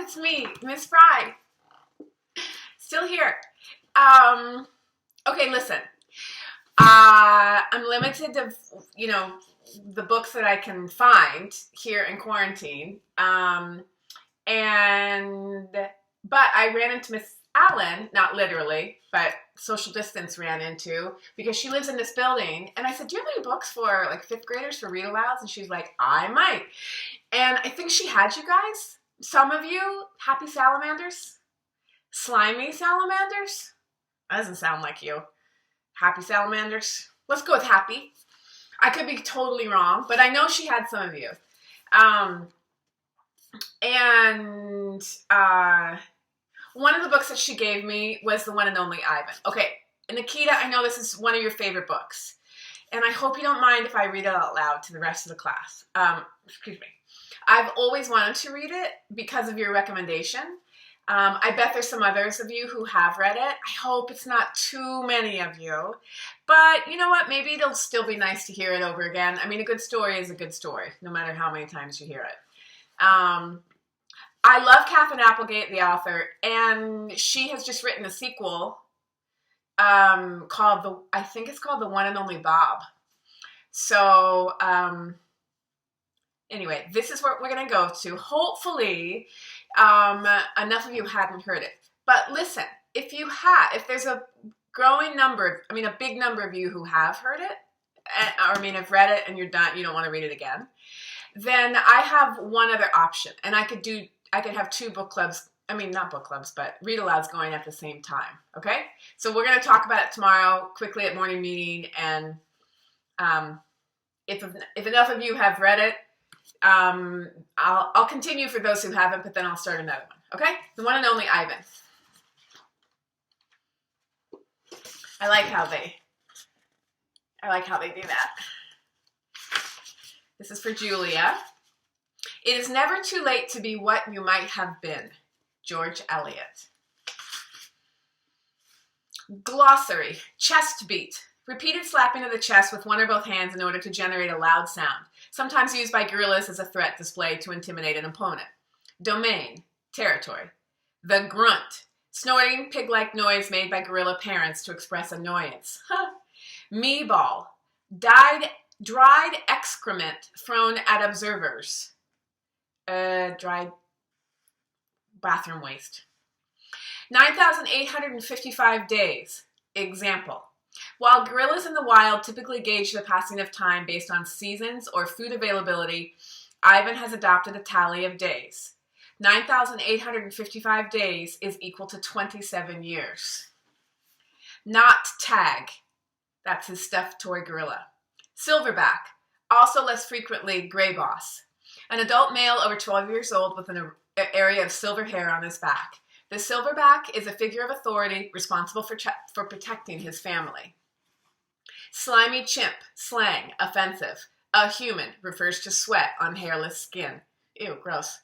it's me, Miss Fry. Still here. Okay, listen. I'm limited to, the books that I can find here in quarantine. But I ran into Miss Allen, not literally, but social distance ran into, because she lives in this building. And I said, do you have any books for like fifth graders for read alouds? And she's like, I might. And I think she had you guys. Some of you, happy salamanders? Slimy salamanders? That doesn't sound like you. Happy salamanders? Let's go with happy. I could be totally wrong, but I know she had some of you. One of the books that she gave me was The One and Only Ivan. Okay, Nikita, I know this is one of your favorite books, and I hope you don't mind if I read it out loud to the rest of the class. Excuse me. I've always wanted to read it because of your recommendation. I bet there's some others of you who have read it. I hope it's not too many of you. But you know what? Maybe it'll still be nice to hear it over again. I mean, a good story is a good story, no matter how many times you hear it. I love Katherine Applegate, the author, and she has just written a sequel called I think it's called The One and Only Bob. So anyway, this is what we're going to go to. Hopefully, enough of you hadn't heard it. But listen, if there's a growing number, a big number of you who have heard it, have read it and you're done, you don't want to read it again, then I have one other option. And I could have two book clubs, not book clubs, but read alouds going at the same time. Okay? So we're going to talk about it tomorrow quickly at morning meeting. And if enough of you have read it, I'll continue for those who haven't, but then I'll start another one. Okay? The One and Only Ivan. I like how they do that. This is for Julia. It is never too late to be what you might have been. George Eliot. Glossary. Chest beat. Repeated slapping of the chest with one or both hands in order to generate a loud sound. Sometimes used by guerrillas as a threat displayed to intimidate an opponent. Domain. Territory. The grunt. Snorting, pig-like noise made by guerrilla parents to express annoyance. Meeball. Dried excrement thrown at observers. Dried bathroom waste. 9,855 days. Example. While gorillas in the wild typically gauge the passing of time based on seasons or food availability, Ivan has adopted a tally of days. 9,855 days is equal to 27 years. Not tag. That's his stuffed toy gorilla. Silverback. Also less frequently gray boss. An adult male over 12 years old with an area of silver hair on his back. The silverback is a figure of authority responsible for protecting his family. Slimy chimp, slang, offensive. A human refers to sweat on hairless skin. Ew, gross.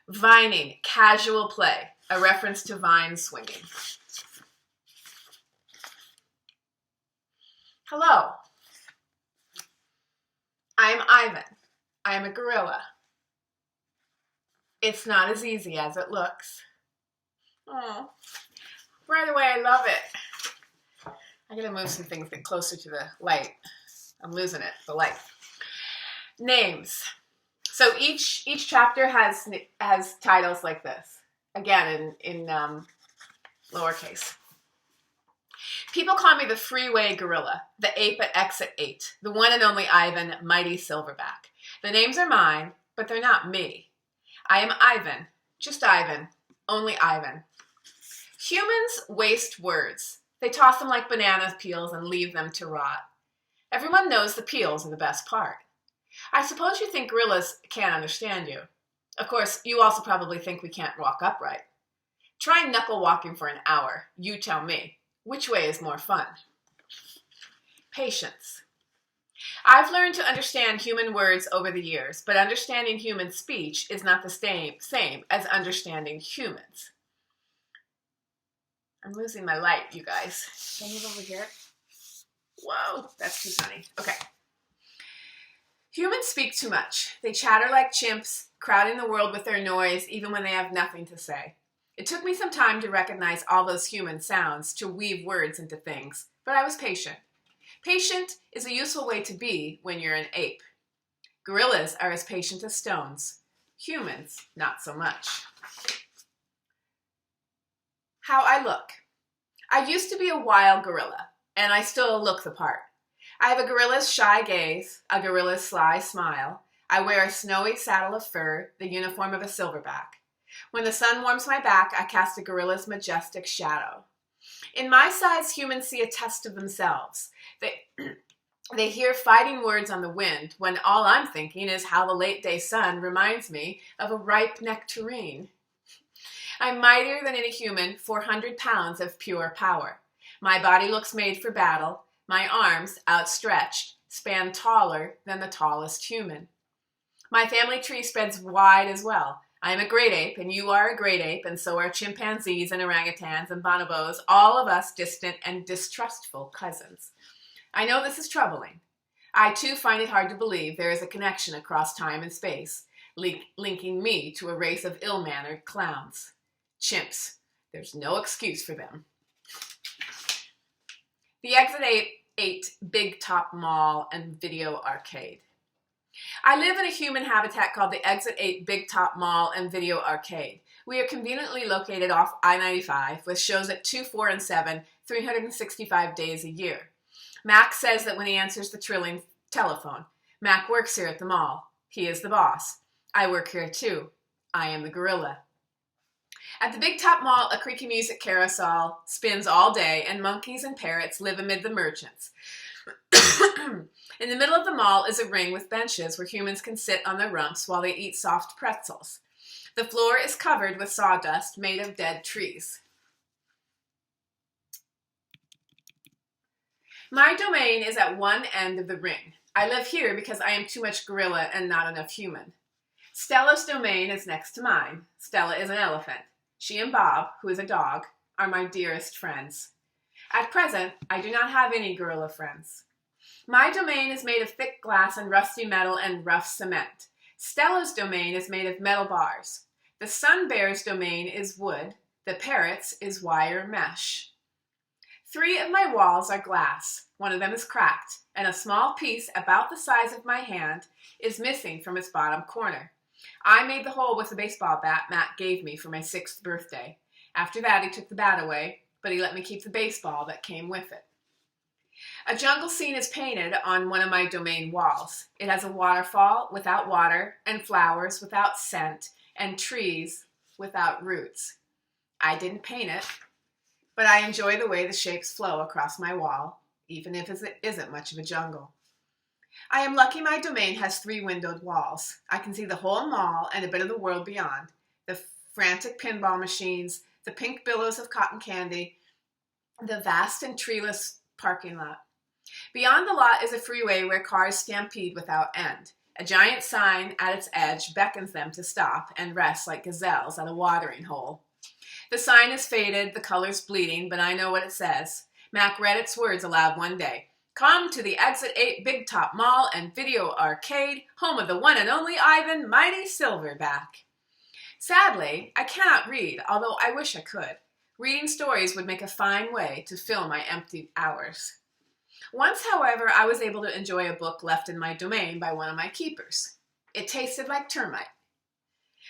Vining, casual play, a reference to vine swinging. Hello. I am Ivan. I am a gorilla. It's not as easy as it looks. Oh, right away, I love it. I gotta move some things closer to the light. I'm losing it, the light. Names. So each chapter has titles like this. Again, in lowercase. People call me the freeway gorilla, the ape at exit 8, the one and only Ivan, mighty silverback. The names are mine, but they're not me. I am Ivan, just Ivan, only Ivan. Humans waste words. They toss them like banana peels and leave them to rot. Everyone knows the peels are the best part. I suppose you think gorillas can't understand you. Of course, you also probably think we can't walk upright. Try knuckle walking for an hour. You tell me. Which way is more fun? Patience. I've learned to understand human words over the years, but understanding human speech is not the same as understanding humans. I'm losing my light, you guys. Can I move over here? Whoa, that's too sunny. Okay. Humans speak too much. They chatter like chimps, crowding the world with their noise even when they have nothing to say. It took me some time to recognize all those human sounds, to weave words into things, but I was patient. Patient is a useful way to be when you're an ape. Gorillas are as patient as stones. Humans, not so much. How I look. I used to be a wild gorilla, and I still look the part. I have a gorilla's shy gaze, a gorilla's sly smile. I wear a snowy saddle of fur, the uniform of a silverback. When the sun warms my back, I cast a gorilla's majestic shadow. In my size, humans see a test of themselves. They hear fighting words on the wind, when all I'm thinking is how the late-day sun reminds me of a ripe nectarine. I'm mightier than any human, 400 pounds of pure power. My body looks made for battle. My arms, outstretched, span taller than the tallest human. My family tree spreads wide as well. I am a great ape, and you are a great ape, and so are chimpanzees and orangutans and bonobos, all of us distant and distrustful cousins. I know this is troubling. I, too, find it hard to believe there is a connection across time and space, linking me to a race of ill-mannered clowns. Chimps. There's no excuse for them. The Exit 8 Big Top Mall and Video Arcade. I live in a human habitat called the Exit 8 Big Top Mall and Video Arcade. We are conveniently located off I-95 with shows at 2, 4, and 7, 365 days a year. Mac says that when he answers the trilling telephone, Mac works here at the mall. He is the boss. I work here too. I am the gorilla. At the Big Top Mall, a creaky music carousel spins all day, and monkeys and parrots live amid the merchants. In the middle of the mall is a ring with benches where humans can sit on their rumps while they eat soft pretzels. The floor is covered with sawdust made of dead trees. My domain is at one end of the ring. I live here because I am too much gorilla and not enough human. Stella's domain is next to mine. Stella is an elephant. She and Bob, who is a dog, are my dearest friends. At present, I do not have any gorilla friends. My domain is made of thick glass and rusty metal and rough cement. Stella's domain is made of metal bars. The sun bear's domain is wood. The parrot's is wire mesh. 3 of my walls are glass. One of them is cracked, and a small piece about the size of my hand is missing from its bottom corner. I made the hole with the baseball bat Matt gave me for my 6th birthday. After that, he took the bat away, but he let me keep the baseball that came with it. A jungle scene is painted on one of my domain walls. It has a waterfall without water, and flowers without scent, and trees without roots. I didn't paint it, but I enjoy the way the shapes flow across my wall, even if it isn't much of a jungle. I am lucky my domain has 3 windowed walls. I can see the whole mall and a bit of the world beyond. The frantic pinball machines, the pink billows of cotton candy, the vast and treeless parking lot. Beyond the lot is a freeway where cars stampede without end. A giant sign at its edge beckons them to stop and rest like gazelles at a watering hole. The sign is faded, the colors bleeding, but I know what it says. Mac read its words aloud one day. Come to the Exit 8 Big Top Mall and Video Arcade, home of the one and only Ivan, mighty Silverback. Sadly, I cannot read, although I wish I could. Reading stories would make a fine way to fill my empty hours. Once, however, I was able to enjoy a book left in my domain by one of my keepers. It tasted like termite.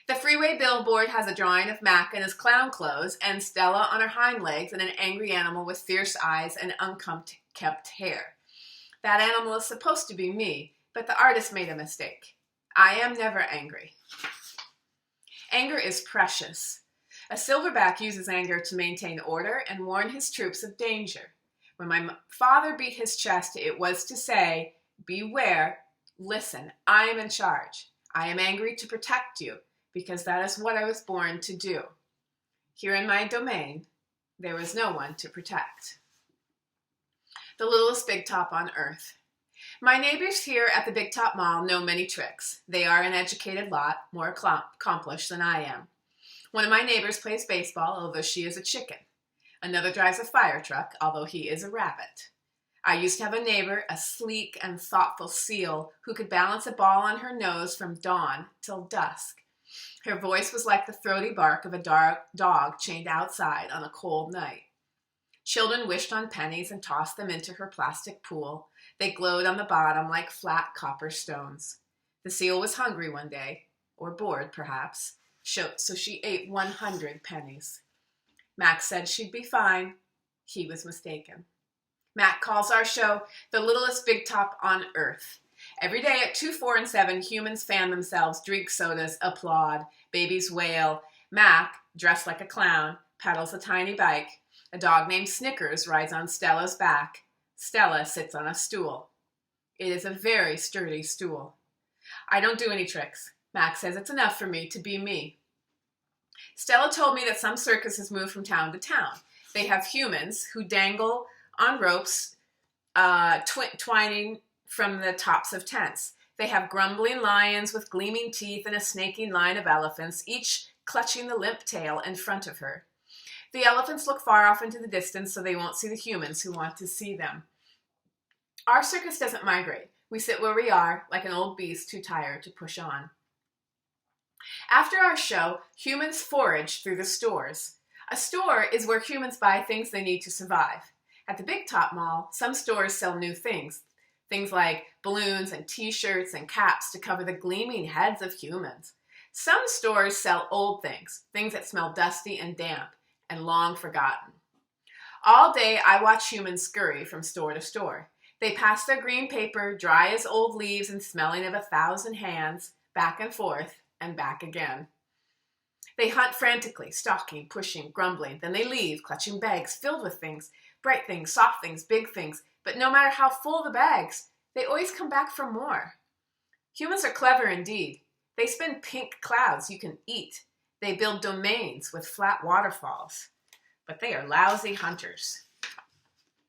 The freeway billboard has a drawing of Mac in his clown clothes and Stella on her hind legs and an angry animal with fierce eyes and unkempt hair. That animal is supposed to be me, but the artist made a mistake. I am never angry. Anger is precious. A silverback uses anger to maintain order and warn his troops of danger. When my father beat his chest, it was to say, beware, listen, I am in charge. I am angry to protect you, because that is what I was born to do. Here in my domain, there was no one to protect. The littlest big top on earth. My neighbors here at the Big Top Mall know many tricks. They are an educated lot, more accomplished than I am. One of my neighbors plays baseball, although she is a chicken. Another drives a fire truck, although he is a rabbit. I used to have a neighbor, a sleek and thoughtful seal, who could balance a ball on her nose from dawn till dusk. Her voice was like the throaty bark of a dog chained outside on a cold night. Children wished on pennies and tossed them into her plastic pool. They glowed on the bottom like flat copper stones. The seal was hungry one day, or bored perhaps, so she ate 100 pennies. Mac said she'd be fine. He was mistaken. Mac calls our show the littlest big top on earth. Every day at 2, 4, and 7, humans fan themselves, drink sodas, applaud, babies wail. Mac, dressed like a clown, pedals a tiny bike. A dog named Snickers rides on Stella's back. Stella sits on a stool. It is a very sturdy stool. I don't do any tricks. Mac says it's enough for me to be me. Stella told me that some circuses move from town to town. They have humans who dangle on ropes, twining from the tops of tents. They have grumbling lions with gleaming teeth and a snaking line of elephants, each clutching the limp tail in front of her. The elephants look far off into the distance so they won't see the humans who want to see them. Our circus doesn't migrate. We sit where we are, like an old beast too tired to push on. After our show, humans forage through the stores. A store is where humans buy things they need to survive. At the Big Top Mall, some stores sell new things. Things like balloons and t-shirts and caps to cover the gleaming heads of humans. Some stores sell old things, things that smell dusty and damp and long forgotten. All day I watch humans scurry from store to store. They pass their green paper, dry as old leaves and smelling of 1,000 hands, back and forth and back again. They hunt frantically, stalking, pushing, grumbling. Then they leave, clutching bags filled with things, bright things, soft things, big things. But no matter how full the bags, they always come back for more. Humans are clever indeed. They spin pink clouds you can eat. They build domains with flat waterfalls. But they are lousy hunters.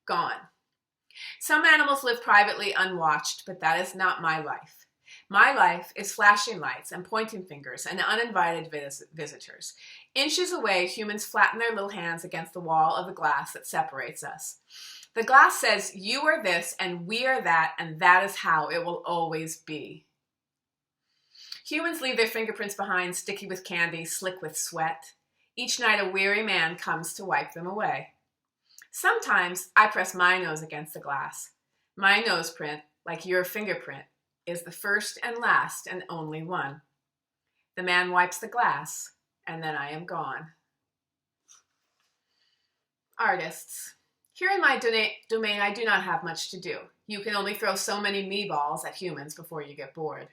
Gone. Some animals live privately unwatched, but that is not my life. My life is flashing lights and pointing fingers and uninvited visitors. Inches away, humans flatten their little hands against the wall of the glass that separates us. The glass says, you are this and we are that, and that is how it will always be. Humans leave their fingerprints behind, sticky with candy, slick with sweat. Each night a weary man comes to wipe them away. Sometimes I press my nose against the glass. My nose print, like your fingerprint, is the first and last and only one. The man wipes the glass, and then I am gone. Artists. Here in my domain, I do not have much to do. You can only throw so many me-balls at humans before you get bored.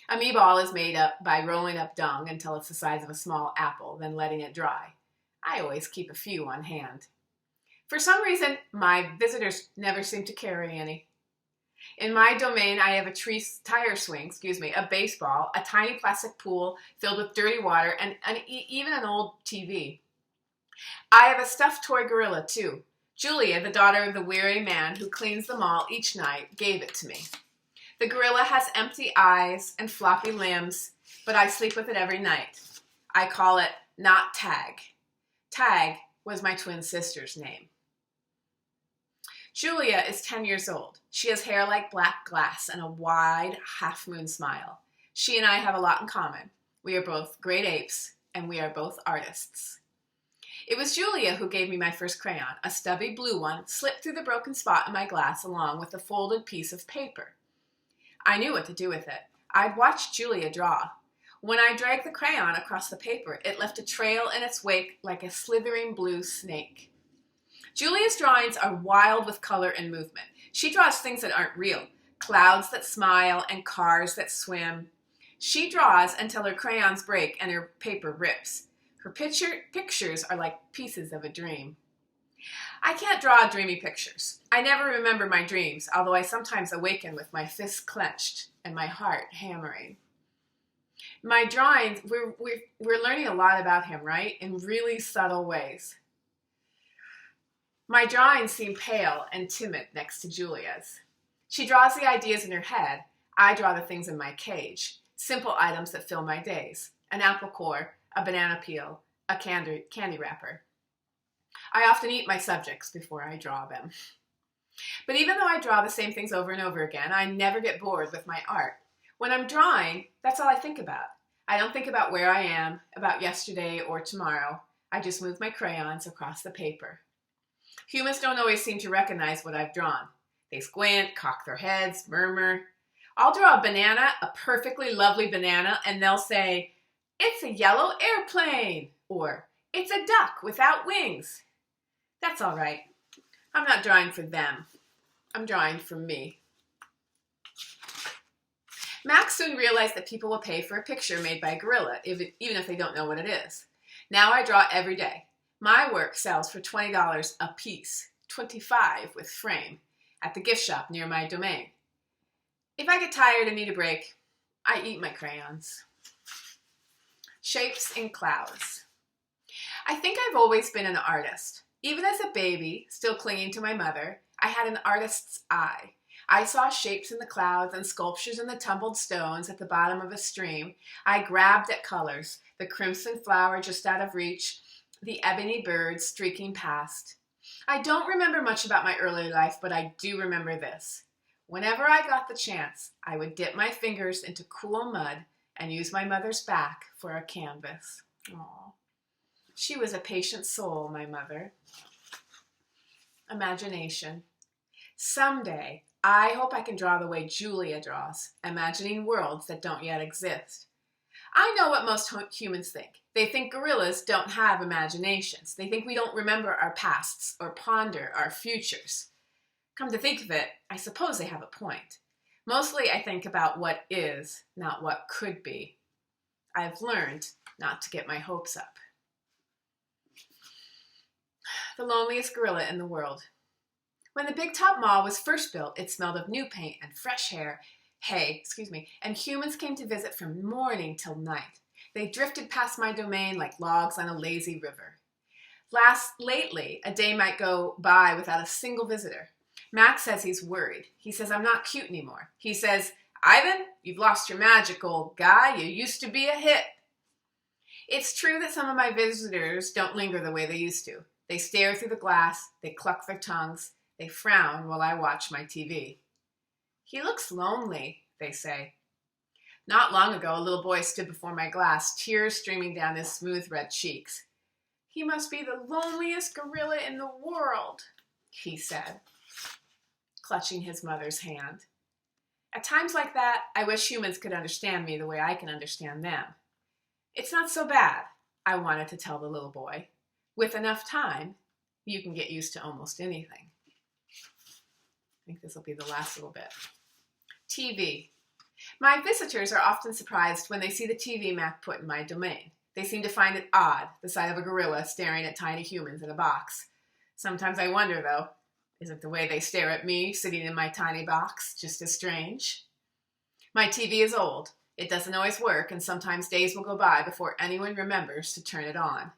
A me-ball is made up by rolling up dung until it's the size of a small apple, then letting it dry. I always keep a few on hand. For some reason, my visitors never seem to carry any. In my domain, I have a tire swing, a baseball, a tiny plastic pool filled with dirty water, and even an old TV. I have a stuffed toy gorilla, too. Julia, the daughter of the weary man who cleans the mall each night, gave it to me. The gorilla has empty eyes and floppy limbs, but I sleep with it every night. I call it Not Tag. Tag was my twin sister's name. Julia is 10 years old. She has hair like black glass and a wide half-moon smile. She and I have a lot in common. We are both great apes, and we are both artists. It was Julia who gave me my first crayon, a stubby blue one slipped through the broken spot in my glass along with a folded piece of paper. I knew what to do with it. I'd watched Julia draw. When I dragged the crayon across the paper, it left a trail in its wake like a slithering blue snake. Julia's drawings are wild with color and movement. She draws things that aren't real, clouds that smile and cars that swim. She draws until her crayons break and her paper rips. Her pictures are like pieces of a dream. I can't draw dreamy pictures. I never remember my dreams, although I sometimes awaken with my fists clenched and my heart hammering. My drawings, we're learning a lot about him, right? In really subtle ways. My drawings seem pale and timid next to Julia's. She draws the ideas in her head. I draw the things in my cage, simple items that fill my days. An apple core, a banana peel, a candy wrapper. I often eat my subjects before I draw them. But even though I draw the same things over and over again, I never get bored with my art. When I'm drawing, that's all I think about. I don't think about where I am, about yesterday or tomorrow. I just move my crayons across the paper. Humans don't always seem to recognize what I've drawn. They squint, cock their heads, murmur. I'll draw a banana, a perfectly lovely banana, and they'll say, "It's a yellow airplane," or "It's a duck without wings." That's all right. I'm not drawing for them. I'm drawing for me. Max soon realized that people will pay for a picture made by a gorilla, even if they don't know what it is. Now I draw every day. My work sells for $20 a piece, $25 with frame, at the gift shop near my domain. If I get tired and need a break, I eat my crayons. Shapes in clouds. I think I've always been an artist. Even as a baby, still clinging to my mother, I had an artist's eye. I saw shapes in the clouds and sculptures in the tumbled stones at the bottom of a stream. I grabbed at colors, the crimson flower just out of reach, the ebony bird streaking past. I don't remember much about my early life, but I do remember this. Whenever I got the chance, I would dip my fingers into cool mud and use my mother's back for a canvas. Aww. She was a patient soul, my mother. Imagination. Someday, I hope I can draw the way Julia draws, imagining worlds that don't yet exist. I know what most humans think. They think gorillas don't have imaginations. They think we don't remember our pasts or ponder our futures. Come to think of it, I suppose they have a point. Mostly I think about what is, not what could be. I've learned not to get my hopes up. The loneliest gorilla in the world. When the Big Top Mall was first built, it smelled of new paint and fresh hay, and humans came to visit from morning till night. They drifted past my domain like logs on a lazy river. Lately, a day might go by without a single visitor. Max says he's worried. He says I'm not cute anymore. He says, "Ivan, you've lost your magic, old guy. You used to be a hit." It's true that some of my visitors don't linger the way they used to. They stare through the glass, they cluck their tongues, they frown while I watch my TV. "He looks lonely," they say. Not long ago, a little boy stood before my glass, tears streaming down his smooth red cheeks. "He must be the loneliest gorilla in the world," he said, clutching his mother's hand. At times like that, I wish humans could understand me the way I can understand them. "It's not so bad," I wanted to tell the little boy. "With enough time, you can get used to almost anything." I think this will be the last little bit. TV. My visitors are often surprised when they see the TV Mac put in my domain. They seem to find it odd, the sight of a gorilla staring at tiny humans in a box. Sometimes I wonder, though, isn't the way they stare at me sitting in my tiny box just as strange? My TV is old. It doesn't always work, and sometimes days will go by before anyone remembers to turn it on.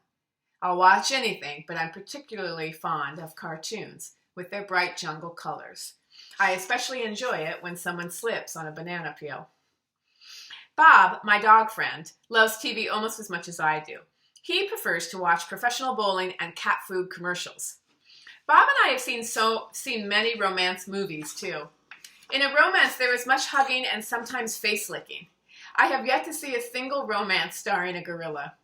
I'll watch anything, but I'm particularly fond of cartoons with their bright jungle colors. I especially enjoy it when someone slips on a banana peel. Bob, my dog friend, loves TV almost as much as I do. He prefers to watch professional bowling and cat food commercials. Bob and I have seen many romance movies, too. In a romance, there is much hugging and sometimes face-licking. I have yet to see a single romance starring a gorilla.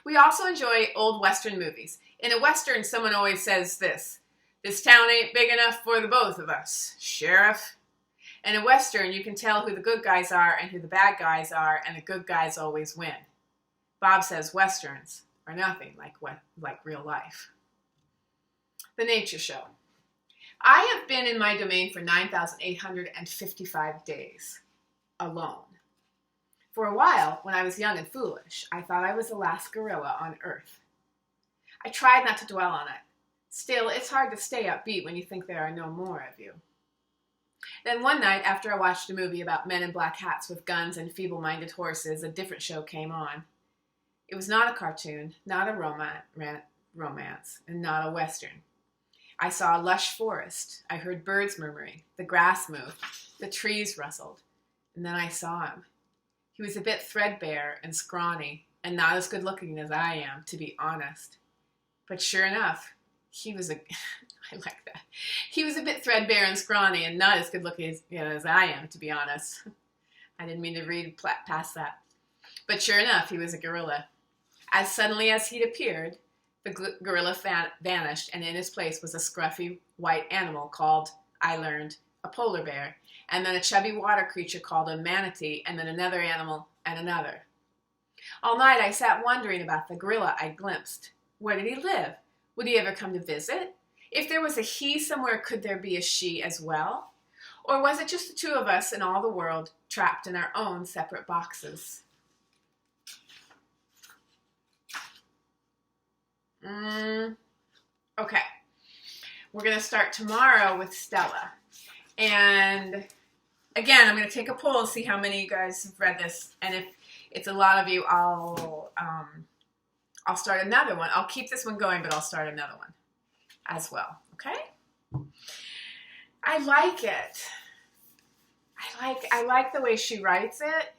We also enjoy old Western movies. In a Western, someone always says this: "This town ain't big enough for the both of us, Sheriff." In a Western, you can tell who the good guys are and who the bad guys are, and the good guys always win. Bob says Westerns are nothing like real life. The Nature Show. I have been in my domain for 9,855 days, alone. For a while, when I was young and foolish, I thought I was the last gorilla on Earth. I tried not to dwell on it. Still, it's hard to stay upbeat when you think there are no more of you. Then one night, after I watched a movie about men in black hats with guns and feeble-minded horses, a different show came on. It was not a cartoon, not a romance, and not a Western. I saw a lush forest. I heard birds murmuring. The grass moved. The trees rustled. And then I saw him. He was a bit threadbare and scrawny, and not as good-looking as I am, to be honest. But sure enough, he was a I like that. He was a bit threadbare and scrawny and not as good looking as, as I am, to be honest. I didn't mean to read past that. But sure enough, he was a gorilla. As suddenly as he'd appeared, the gorilla vanished, and in his place was a scruffy white animal called, I learned, a polar bear, and then a chubby water creature called a manatee, and then another animal and another. All night I sat wondering about the gorilla I'd glimpsed. Where did he live? Would he ever come to visit? If there was a he somewhere, could there be a she as well? Or was it just the two of us in all the world, trapped in our own separate boxes? Okay. We're going to start tomorrow with Stella. And again, I'm going to take a poll and see how many of you guys have read this. And if it's a lot of you, I'll start another one. I'll keep this one going, but I'll start another one as well. Okay? I like it. I like the way she writes it.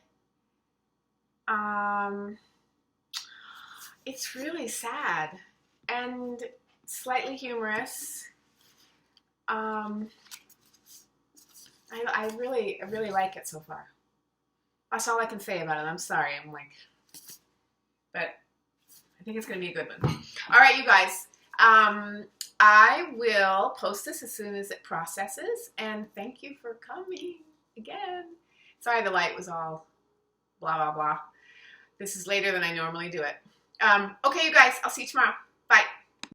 It's really sad and slightly humorous. I really like it so far. That's all I can say about it. I'm sorry. But I think it's going to be a good one. All right, you guys. I will post this as soon as it processes, and thank you for coming again. Sorry the light was all blah, blah, blah. This is later than I normally do it. Okay, you guys, I'll see you tomorrow.